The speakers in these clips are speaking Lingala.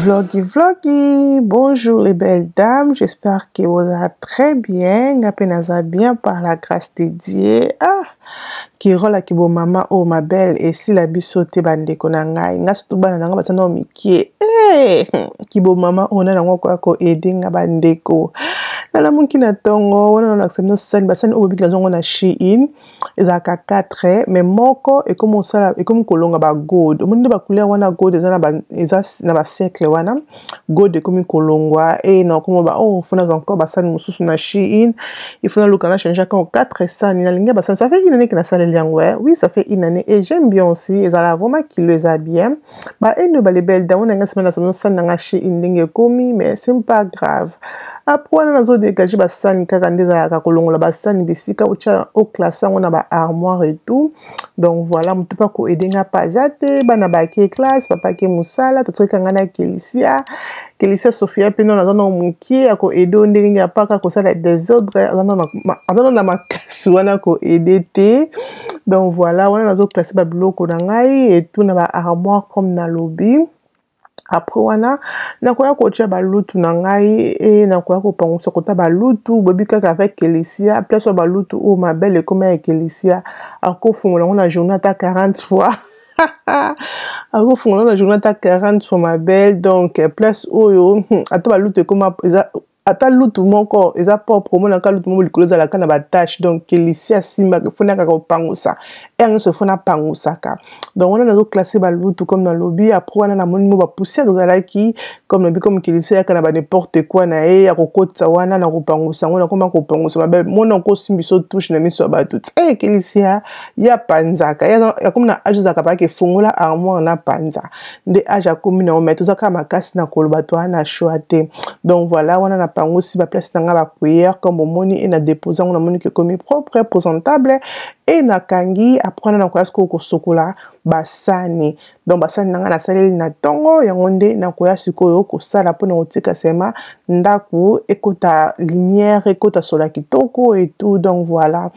Vloggy, bonjour les belles dames, j'espère que vous allez très bien, Ngapenaza bien par la grâce de Dieu. Qui rola ki bo mama oh ma belle et si la bisote bande konangai nga surtout bana nga basana o mikie ki bo mama ona na ngoko ko aider nga bandeko na munki na tongo wana na accepter no sali basani o bibika zongo na Shein ezaka 4 mais moko et comme sala et comme kolonga ba gold omundi ba couleur wana gold ezana ba eza na ba cercle wana gold comme kolongwa et na comme ba oh fona encore basani mususu na Shein il faut na lokana changer quand 4 ça ni na linga basani ça fait une année que na sala ouais, oui, ça fait une année et j'aime bien aussi. Et ça vraiment qui les a bien. Bah, et nous, bah, les belles dames, on a une semaine, ça n'a acheté une ligne commis, mais c'est pas grave. Après, on a dégagé, bah, ça, ni kakandé, à kakolongo, la bassa, ni bisika, au classe, on a, bah, armoire et tout. Donc, voilà, on peut pas ko aider, n'a pas zate, bah, na, bah, qui classe, papa, qui moussala, tout truc, kangana, Kélicia. Kélicia, Sophia, puis non, on a dans mon qui, à ko aider, on n'a pas qu'à ko ça, la désordre, on a ma casse, on a ko aider, donc voilà, on a les autres classes bablo konangai et tout na ba armoire comme na lobby. Après wana nakoya ko tia balutu nangai et nakoya ko pangusa kota balutu bobika avec Kélicia place balutu oh ma belle comme avec Kélicia ako fungola na journée ta 40 fois. Ako fungola na journée ta 40 fois ma belle donc place oyo ata balutu comme ata lutu moko eza propre mona ka lutu mo likolo za la kana ba tâche donc Kélicia simba fona ka pangusa et se fona pangusaka donc on a nazo classer ba lutu comme dans lobby après on a na moni mo ba poussière za qui comme lobby comme Kélicia kana ba n'importe quoi na e ya kokotsa wana na ko pangusa ngona koma ko pangusa ba mona ko simbiso touche na miso ba tout Kélicia ya panzaka ya comme na age za ka pa ke fungola armoire na panza de age comme na o mettre za ka makasi na koloba to na choate donc voilà on a aussi ba place tanga ba cuillère comme moni et na déposer on a moni que comme propre présentable et na kangi après na kwa sko ko sokola basani donc basani nanga na saleli na tongo yango nde na koya sikoyo ko sala pona otika sema ndaku ekota lumière ekota sola kitoko et tout donc voilà.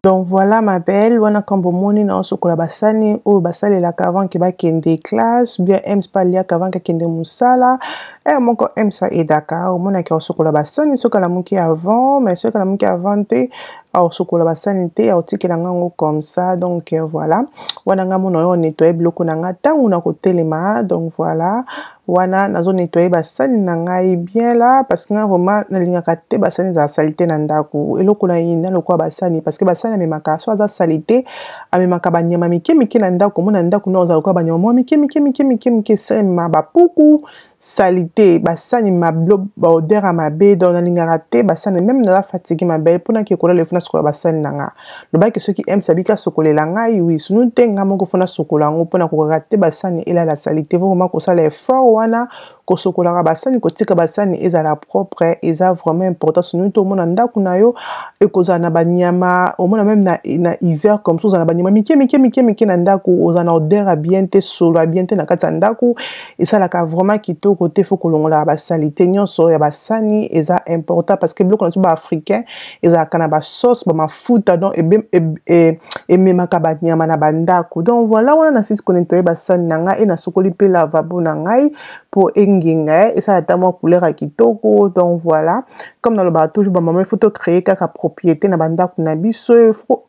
Donc voilà ma belle, wana kambo moni na sokola basani o basale la avant ki ba kende classe bien ems palia avant ka kende musala et moko emsa et Dakar mona ki sokola basani sokola muki avant mais sokola muki avant te au sokola basani te au tikela ngango comme ça donc voilà wana nga mona yo nettoyer bloko na nga tangu na ko telema donc voilà wana nazo nettoyer basani na ngai bien là parce que nga vraiment na lingaka te basani za salité na ndako eloko na yina lokwa basani parce que basani memaka so za salité amemaka banyama mike na ndako mona ndako no za lokwa banyama mike sema bapuku salité basani mablo ba odeur mabe dans la lingaka te basani même na fatigué ma belle pona ki kola le funa sokola basani nanga le ba ke ceux qui aiment sabika sokolela ngai oui sunu tenga moko funa sokola ngo pona ko rater basani ela la salité vraiment ko sala effort wana ko sokola basani ko tika basani ezala propre eza vraiment important sunu to mona ndako na yo e koza na banyama au moins même na hiver comme ça na banyama mike na ndako ozana odeur bien te solo bien te na kata ndako et ça la ka vraiment kitoko côté faut que l'on la basalité nyonso ya basani eza important parce que bloko na tuba africain eza kana ba sauce ba mafuta donc et même ka ba nyama na bandako donc voilà on a six connecté basani nanga et na sokoli pe lavabo na ngai pour enginga et ça a tellement couleur à kitoko donc voilà comme dans le bateau toujours maman il faut te créer kaka propriété na bandako na biso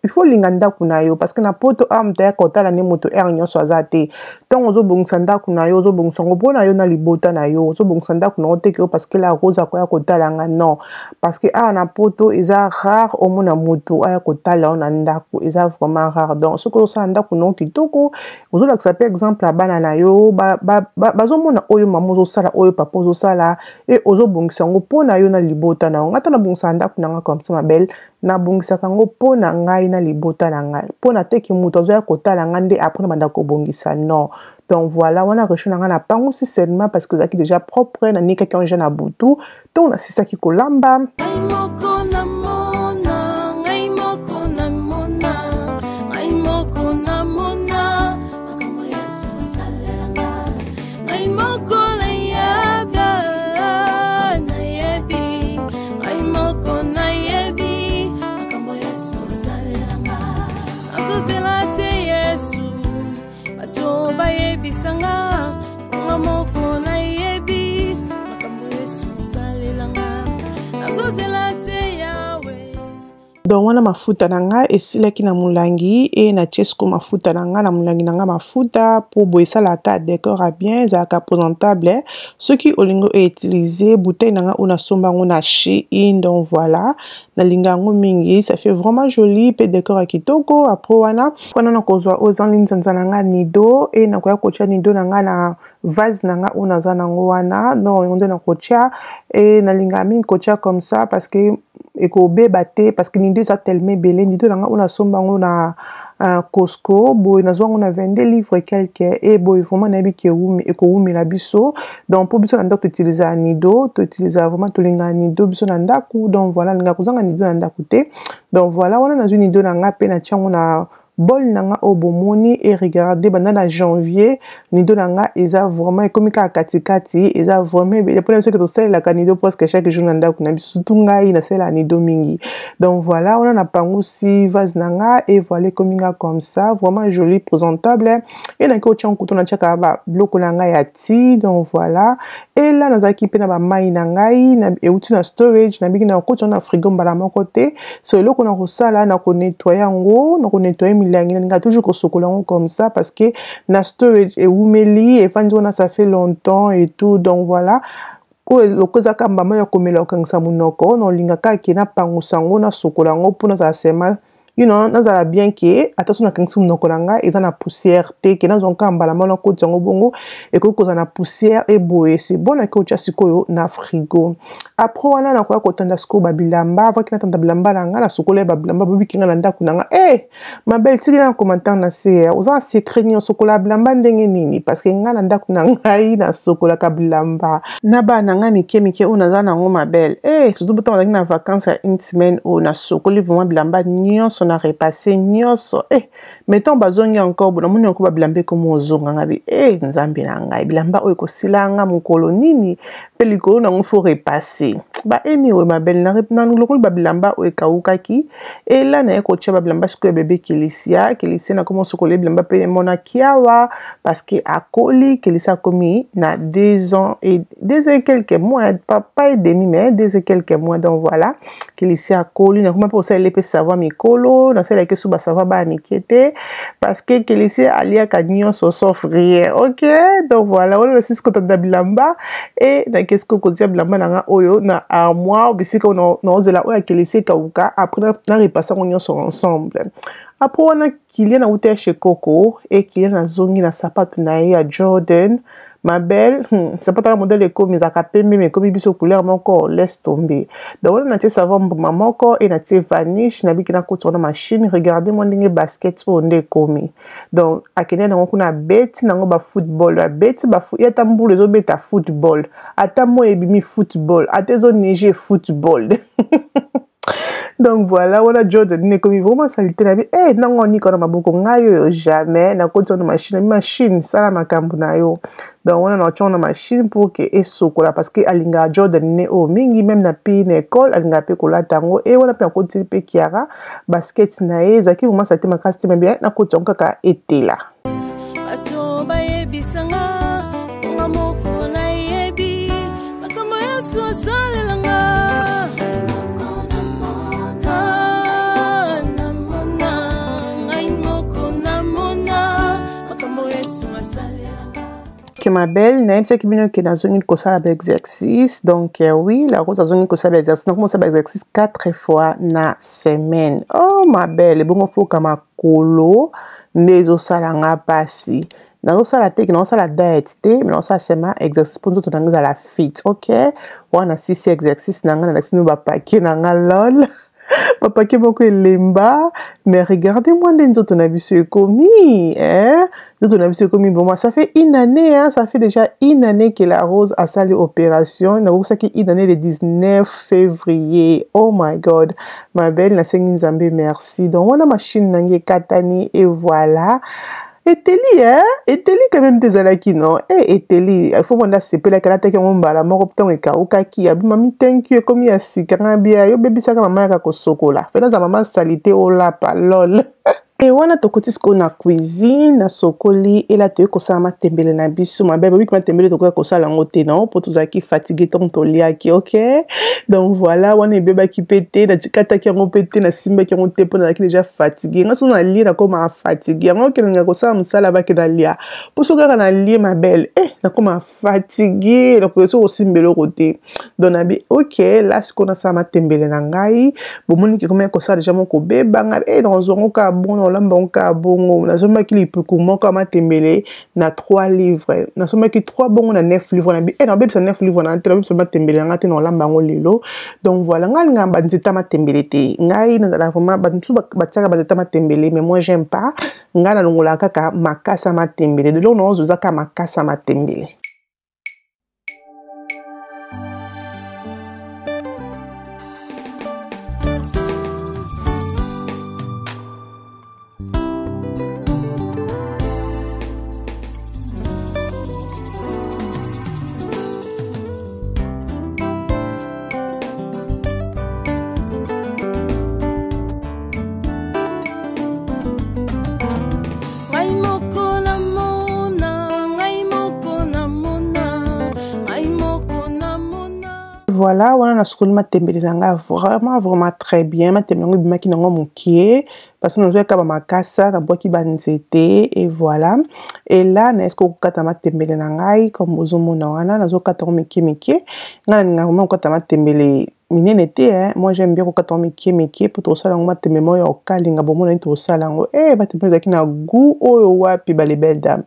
il faut linganda kuna yo parce que na poto amta kota la ne moto er nyonso azate donc ozo bongisa ndako na yo ozo bongisa ngo bona yo na libota na yo zo bongisa ndako na te que parce que la rose akoya kotala nga non parce que na poto eza rare au mona mutu aya kotala na ndako eza vraiment rare donc ce que ça ndako no kitoko ozo la par exemple bana na yo bazo mona oyo mama zo sala oyo papa zo sala et ozo bongisa ngo pona yo na libota na ngata na bongisa ndako na nga comme ça ma belle na bongisa kango pona ngai na libota na ngai pona te ki mutu zo ya kotala nga nde après na bandako bongisa non. Donc voilà, on a reçu na pas aussi seulement parce que ça qui déjà propre na ni quelqu'un jeune à boutou donc c'est ça qui kolamba donc wana mafuta nanga esilaki na mulangi et na chesko mafuta nanga na mulangi nanga mafuta pour boisa la carte décor à bien za ka présentable ce qui olingo est utilisé bouteille nanga una somba ngona chi in donc voilà na lingango mingi ça fait vraiment joli pe décor à kitoko après wana na kozwa aux en ligne zanza nanga nido et na koya kocha nido nanga na vase nanga una za nango wana non yonde na kocha et na lingami kocha comme ça parce que eko bebate parce que nido ça tellement belé nido nanga una somba ngona Costco boy nazo ngona 22 livres quelques et boy vraiment na biki eko umi la biso donc pour biso nanda utiliser nido to utiliser vraiment to linga nido biso nanda ku donc voilà linga kuzanga nido nanda kute donc voilà wana nazo nido nanga pe na chango na bol nanga obomoni et regardez pendant janvier nido nanga eza vraiment comme ka katikati eza vraiment les premiers ceux que to sel la nido presque chaque jour nanda kuna surtout ngai na sel la nido mingi donc voilà on a pango si vase nanga et voilà comme ça vraiment joli présentable et na ko tchan kuto na chaka ba bloko nanga ya ti donc voilà et là na zaki pe na ba mai nanga na e uti na storage na bigi na ko tchan na frigo mbala moko te so eloko na ko sala na ko nettoyer ngo na ko nettoyer nga toujours kosokola comme ça parce que na storage et umeli et fanjona ça fait longtemps et tout donc voilà o lokoza kamba ma ya komela okangisa munoko no linga ka kina pangu sango na sokola ngo pona za sema you know nazala bien que attention na kangisa munoko nanga eza na poussière te ke na zonka mbala mana ko tsango bongo et ko koza na poussière et boye c'est bon na ko tcha sikoyo na frigo après wana na kwa kotanda siko babilamba avant kina tanda bilamba nanga na sokola babilamba bobi kinga na ndako nanga ma belle tiki na commentaire na se oza secret ni sokola bilamba ndenge nini parce que nga na ndako nanga na sokola ka bilamba na ba nanga mike ona za nango ma belle surtout botan na vacances à une semaine o na sokoli vraiment bilamba nyonso na repasser nyonso mettons bazongi encore bona moni encore babilambe comme ozonga ngabi nzambe na ngai bilamba oyo kosilanga mukolo nini pelikolo na ngofo repasser ba anyway ma belle na lokolo babilamba oyo kaukaki et là na ko tcha babilamba siko bébé Kelisia na comment sokole bilamba pe mona kiawa parce que akoli Kelisia komi na 2 ans et quelques mois pas et demi mais 2 et quelques mois donc voilà Kelisia akoli na comment pour ça elle peut savoir mikolo na celle que sous ba savoir ba mikete parce que Kelisia alia kanyo so s'offrir OK donc voilà on le six côté de bilamba et na qu'est-ce que côté bilamba na oyo na armoire bisika no ozela oya Kelisia kauka après na repasser on sont ensemble après on a Kylian na ute chez Coco et Kylian na zongi na sapato na ya Jordan ma belle c'est pas le modèle comme ils a capé mais comme biso couleur encore laisse tomber donc on a tes savon maman encore et na tes vanish na biki na ko tourner machine regardez mon dingue basket onde komi donc akene na ko na bet na ngo ba football ba bet ba ya tambour les obeta football ata mo ebimi football ata zo neige football donc voilà on a Jordan ne comme vraiment salité na bi nango ni ko na maboko ngayo jamais na ko tourner machine sala makambu na yo donc on a une machine pour que esokola parce que alinga Jordan ne o mingi même na pi na école alinga pe kola tango et on a pe continuer pe kiara basket na e zaki vraiment ça te makasi te bien na ko tonka ka etela atoba yebisanga ngamoko na yebi makama yaso salanga Ok, ma belle, c'est qui vient que dans une cosa d'exercice. Donc, oui, la rose a une cosa d'exercice. Donc, moi, ça exercice 4 fois na semaine. Oh, ma belle, bon, faut que ma colo, les osalanga passi. Dans la tech, dans la diet, mais dans ça c'est ma exercice pour nous dans la fit. Ok, on a 6 exercices dans la nous va paquer dans la lol. Papa qui beaucoup lemba, mais regardez-moi des autres on a vu ce commis, hein? Nous on a vu ce commis. Bon, moi ça fait une année, hein? Ça fait déjà une année que la rose a sali opération. On a ça qui une année le 19 février. Oh my God, ma belle, la Seigneur Nzambe, merci. Donc on a machine nangue katani et voilà. Eteli, hein? Eteli quand même des alaki, non? Eh, Eteli, il faut qu'on a sepé la karate qui ont bala, mort optant et kaokaki, abimami thank you, comme ya si, karabia, yo baby saka maman ya kosokola. Fais dans sa maman salité au lapa, lol. Et wana tokoti siko na cuisine na sokoli et la teo kosala matembele na biso ma bebe oui matembele tokoka kosala ngo te non pour tous qui fatigué tant toliaki OK donc voilà wana beba ki pété na tikata ki ngo pété na simba ki ngo te pour na ki déjà fatigué nga so na lia na koma fatigué ngo ke nga kosala musala ba ke na lia pour so ka na lia ma belle na koma fatigué donc so osimbelo côté donc na bi OK là ce qu'on a ça matembele na ngai bo moni ki comment kosala déjà mon ko beba nga dans zongo ka bon lamba onka bongo na soma ki lipuku moko matembele na 3 livres na soma ki 3 bongo na 9 livres na bi na bebisa 9 livres na tela bebisa matembele nga te na lamba ngo lelo donc voilà ngai nga banzita matembele te ngai na la vraiment bantu bataka banzita matembele mais moi j'aime pas ngai na longola kaka makasa matembele de donc no zaka makasa matembele. Voilà, on a school matembele nanga vraiment très bien matembele bimaki nango mukie parce que nous avons makasa na boki banzete et voilà et là na est-ce que kata matembele nangai comme ozomona wana nazo kata mukie ngana vraiment kata matembele minene te hein moi j'aime bien kata mukie pour to sala ngoma tememo ya okalinga bomona to sala ngo matembele zaki na goût oyo wapi ba les belles dames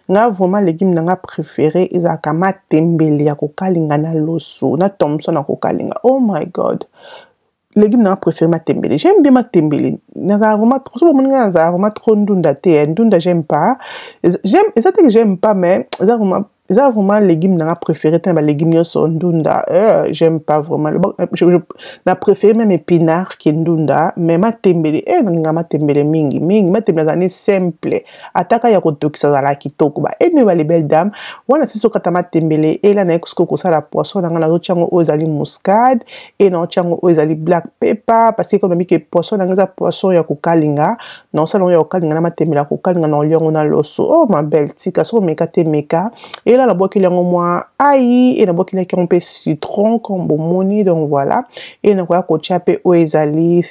nga vraiment légume nanga préféré ezaka matembele ya kokalinga na loso na Thomson na kokalinga oh my God légume nanga préféré matembele j'aime bien matembele naza vraiment trop ndunda te ndunda j'aime pas ça que j'aime pas mais ça vraiment légume nanga préféré tant ba légume yo so ndunda j'aime pas vraiment je na préféré même épinard qui ndunda mais matembele nga matembele mingi matembele zani simple ataka ya kotokisa za la kitoko ba ne ba les belles dames wana siso kata matembele et là na ekusko ko sala poisson nga na zo chango ozali muscade et na chango ozali black pepper parce que comme mi ke poisson nga poisson ya kokalinga na sala ya kokalinga na matembele ya kokalinga na oliongo na loso oh ma belle tika so meka te meka et là la boîte qui est en moi aïe et la boîte qui est un peu citron comme bomoni donc voilà et na kwa ko chape o ezali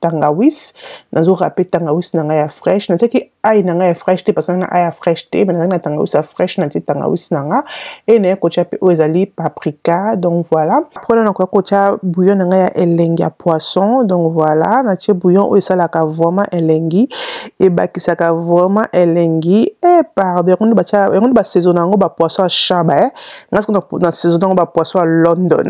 tangawis nazo râper tangawis na ya fresh na teki aïe na ya fresh te parce que na aïe fresh te mais na tangawis fresh na tangawis na et na ko chape o ezali paprika donc voilà après na kwa ko cha bouillon na ya elengi ya poisson donc voilà na tie bouillon o esala ka vraiment elengi et bakisaka vraiment elengi et pardon on ba saison nango ba poisson à chaba parce qu'on a saison nango ba poisson à London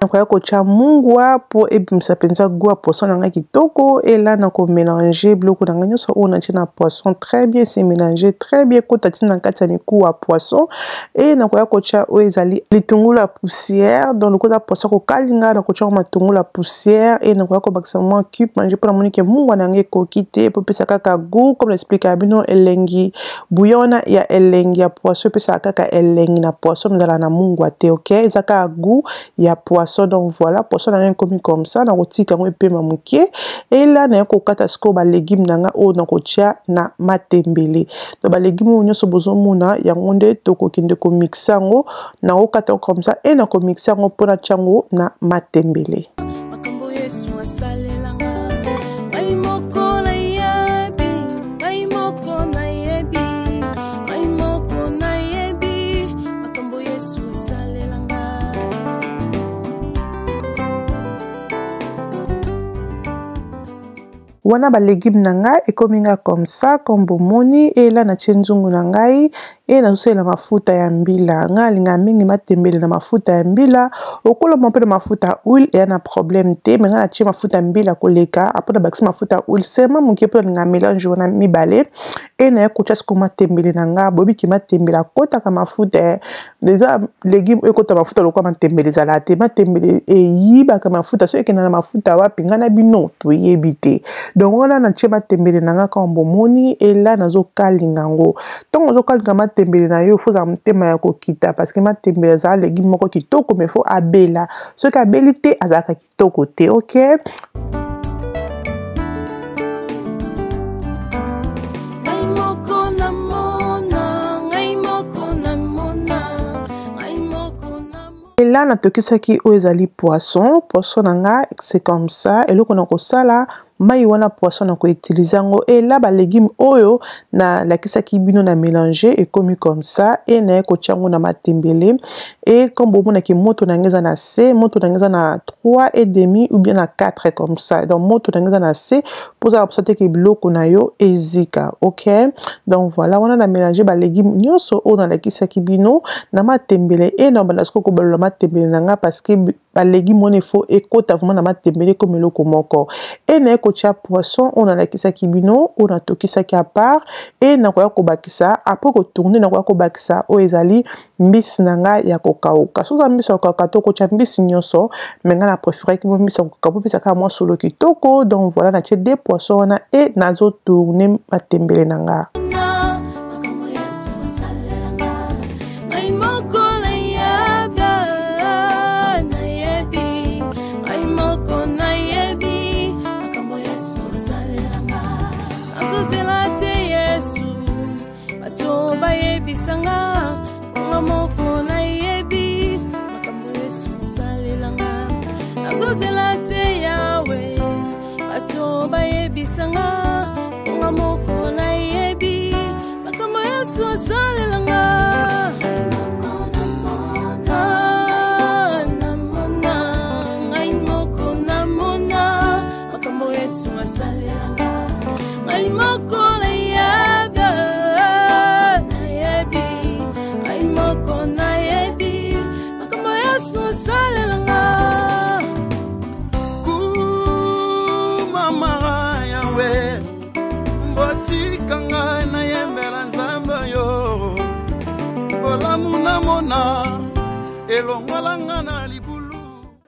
nakoya kocha mungwa po ebimisa penza goût poisson nanga kitoko et là nako mélanger biloko nanga nyoso on a na poisson très bien c'est mélangé très bien ko tati na kati ya miku wa poisson et nakoya kocha o ezali litungulu la poussière dans le côté poisson ko kalinga na kocha matungulu la poussière et nakoya ko bakisa mo cube manger pour la monique mungwa nanga kokite po pesa kaka goût comme l'explique abino elengi bouillon ya elengi ya poisson pesa kaka elengi na poisson mzala na mungwa te OK ezaka goût ya poisson donc voilà poisson n'a rien commis comme ça na roti kango pe mamukie et là na ko kata sko ba légume nanga o na ko tia na matembele donc ba légume nyoso bozomona yango nde toko kinde ko mixango na ko kata comme ça et na ko mixango pona chango na matembele makambo yesu asalelanga maimoko na yebi maimoko na yebi maimoko wana ba légumes na ngai ekominga comme ça comme bomoni et là na nzungu na ngai et na sosela mafuta ya mbila nga linga mingi matembele na mafuta ya mbila okola mpe na mafuta huile et na problème te mais nga na tie mafuta mbila koleka après na bakisi mafuta huile sema mukie pe na mélange wana mibale et na kocha sko matembele na nga bobi ki matembela kota ka mafuta déjà légumes ekota mafuta lokwa matembele zala te matembele eyiba ka mafuta so ekena na mafuta wapi nga na bino to yebite donc wana na tie matembele na nga ka mbomoni et là nazo kalinga ngo tongo zo kalinga matembele na yo faut za mtema ya kokita parce que matembele za légumes moko kitoko mais faut abela so ka belite azaka kitoko te OK. Et là, na tokisaki o ezali poisson nanga c'est comme ça et loko na kosala mai wana poisson na ko utiliser ngo et là ba légumes oyo na lakisaki bino na mélanger et comme ça et na ko tiango na matembele et comme bon na ki moto na ngeza na C moto na ngeza na 3 et demi ou bien na 4 comme ça donc moto na ngeza na C pour ça sorte que biloko na yo ezika OK. Donc voilà wana na mélanger ba légumes nyonso o na lakisaki bino na matembele et na banasko ko balola matembele nanga parce que ba légumes on faut ekota vraiment na matembele comme eloko moko et na kocha poisson on a lakisa kibino on a tokisa ki à part et na koya ko bakisa après ko tourner na koya ko bakisa o ezali mbisi nanga ya kokauka so za mbisi ya kokauka to kocha mbisi nyonso mais nga na préférer ki mbisi ya kokauka pesa ka moi solo kitoko donc voilà na tie des poissons na et nazo tourner matembele nanga.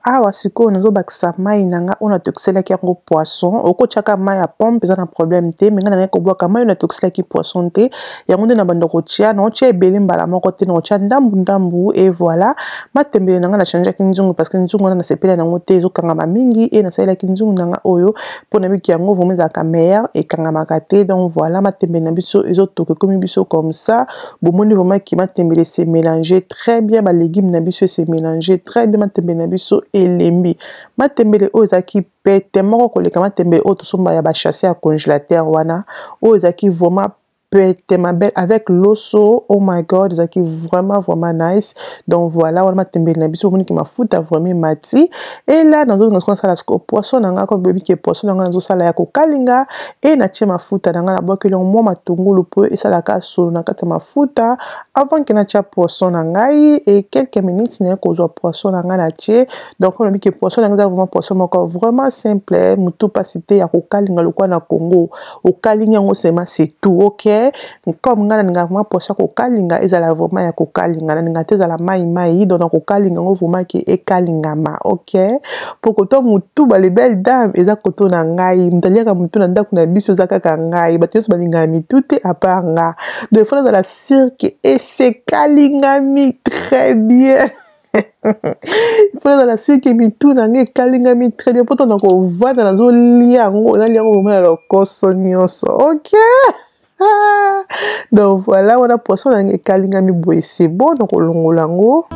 Awa siko nazo bakisa mai nanga ona tokisela ki yango poisson oko chaka mai ya pomme pesa na problème te menga nanga ko boka mai ona tokisela ki poisson te yango nde na bando ko tia na tia ebele mbala moko te na tia ndambu et voilà matembele nanga na changer ki nzungu parce que nzungu na sepela nango te zo kanga mingi et na sala ki nzungu nanga oyo pona biki yango vraiment za ka meilleur et kanga makate donc voilà matembele na biso ezo toke comme biso comme ça bomoni vraiment ki matembele se mélanger très bien ba légumes na biso se mélanger très bien matembele na biso elembi matembele o ezaki pete moko koleka matembele o tosomba ya ba chasser à congélateur wana o ezaki vraiment pete ma belle avec l'osso oh my god ezaki vraiment nice donc voilà wana matembele na biso moni ki mafuta vraiment mati et là nazo ngasa sala sko poisson nanga ko bebi ke poisson nanga nazo sala ya ko kalinga et na tie mafuta nanga na bokeli mo matungulu po et sala ka solo na kata mafuta avant que na tia poisson nangai et quelques minutes na ko zo poisson nanga na tie donc on a mis que poisson nanga vraiment poisson moko vraiment simple mutu pasité ya ko kalinga lokwa na Congo o kalinga ngo sema c'est tout OK. Comme ngana ninga vraiment poisson ko kalinga ezala vraiment ya ko kalinga na ninga tezala mai donc ko kalinga ngo vraiment ki e kalinga ma OK pour que to mutu ba les belles dames eza koto na ngai mutaliaka mutu na ndako na biso zaka ka ngai bateso balinga mi tout à part nga de fois dans la cirque et c'est kalinga mi très bien. Il faut dans la cirque mi tout na ngai kalinga mi très bien pourtant donc on voit dans la zone liango na liango vraiment la kosonyoso OK. Donc voilà, on a poisson dans les kalinga mi boy c'est bon donc on longolango.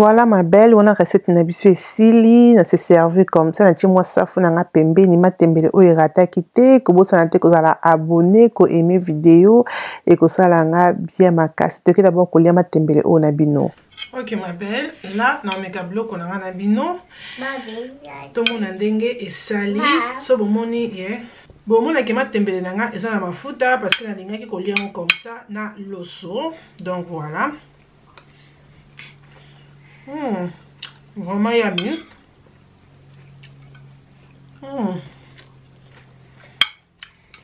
Voilà ma belle, on a recette nabiso esili, na se servir comme ça, na ti moi safu na nga pembeni matembele o irata kite, ko bosa na te ko zala abonné, ko aimer vidéo et ko sala nga bien makasi. Toki d'abord ko lia matembele o na bino. Ok ma belle, là na meka bloko na nga na bino. To mona ndenge esali, so bomoni ye. Bomona ke matembele na nga eza na mafuta parce que na lingaki ko lia comme ça na loso. Donc voilà. Vraiment yummy.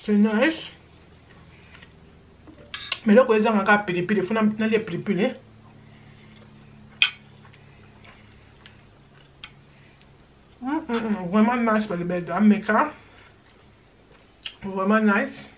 C'est nice. Mais là, quand ils ont encore pilipili, il faut aller pilipili. Vraiment nice pour les belles dames, mais ça, vraiment nice.